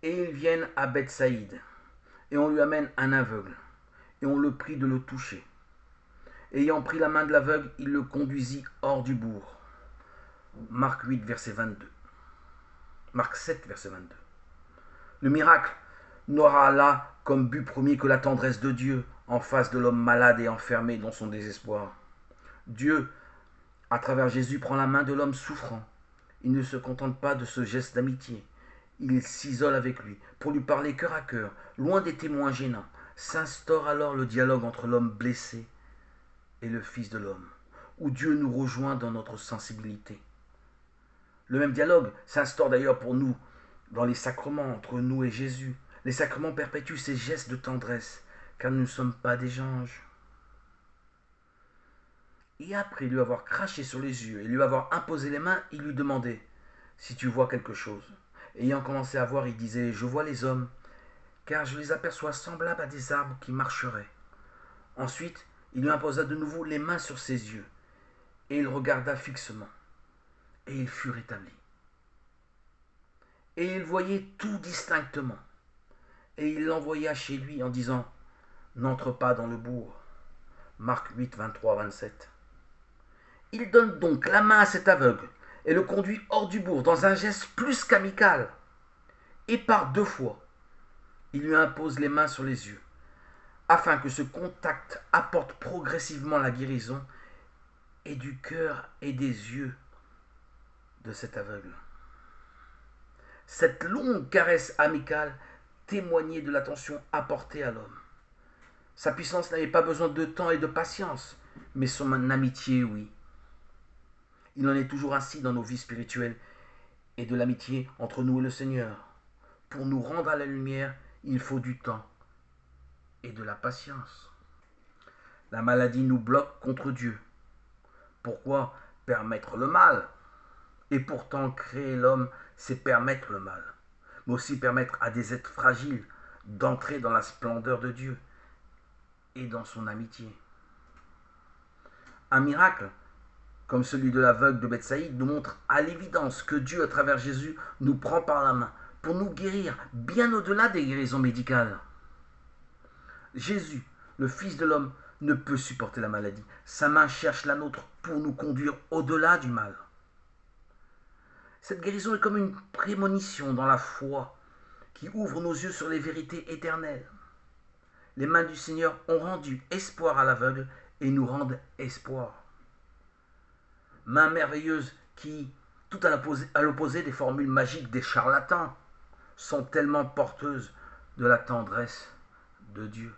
Et ils viennent à Bethsaïde, et on lui amène un aveugle, et on le prie de le toucher. Ayant pris la main de l'aveugle, il le conduisit hors du bourg. Marc 8, verset 22. Marc 7, verset 22. Le miracle n'aura là comme but premier que la tendresse de Dieu en face de l'homme malade et enfermé dans son désespoir. Dieu, à travers Jésus, prend la main de l'homme souffrant. Il ne se contente pas de ce geste d'amitié. Il s'isole avec lui pour lui parler cœur à cœur, loin des témoins gênants. S'instaure alors le dialogue entre l'homme blessé et le Fils de l'homme, où Dieu nous rejoint dans notre sensibilité. Le même dialogue s'instaure d'ailleurs pour nous dans les sacrements entre nous et Jésus. Les sacrements perpétuent ces gestes de tendresse, car nous ne sommes pas des anges. Et après lui avoir craché sur les yeux et lui avoir imposé les mains, il lui demandait si tu vois quelque chose. Ayant commencé à voir, il disait je vois les hommes, car je les aperçois semblables à des arbres qui marcheraient. Ensuite, il lui imposa de nouveau les mains sur ses yeux, et il regarda fixement, et il fut rétabli. Et il voyait tout distinctement, et il l'envoya chez lui en disant n'entre pas dans le bourg. Marc 8, 23, 27. Il donne donc la main à cet aveugle et le conduit hors du bourg dans un geste plus qu'amical. Et par 2 fois, il lui impose les mains sur les yeux, afin que ce contact apporte progressivement la guérison et du cœur et des yeux de cet aveugle. Cette longue caresse amicale témoignait de l'attention apportée à l'homme. Sa puissance n'avait pas besoin de temps et de patience, mais son amitié, oui. Il en est toujours ainsi dans nos vies spirituelles et de l'amitié entre nous et le Seigneur. Pour nous rendre à la lumière, il faut du temps et de la patience. La maladie nous bloque contre Dieu. Pourquoi permettre le mal? Et pourtant, créer l'homme, c'est permettre le mal, mais aussi permettre à des êtres fragiles d'entrer dans la splendeur de Dieu et dans son amitié. Un miracle, comme celui de l'aveugle de Bethsaïde, nous montre à l'évidence que Dieu, à travers Jésus, nous prend par la main pour nous guérir bien au-delà des guérisons médicales. Jésus, le Fils de l'homme, ne peut supporter la maladie. Sa main cherche la nôtre pour nous conduire au-delà du mal. Cette guérison est comme une prémonition dans la foi qui ouvre nos yeux sur les vérités éternelles. Les mains du Seigneur ont rendu espoir à l'aveugle et nous rendent espoir. Mains merveilleuses qui, tout à l'opposé des formules magiques des charlatans, sont tellement porteuses de la tendresse de Dieu.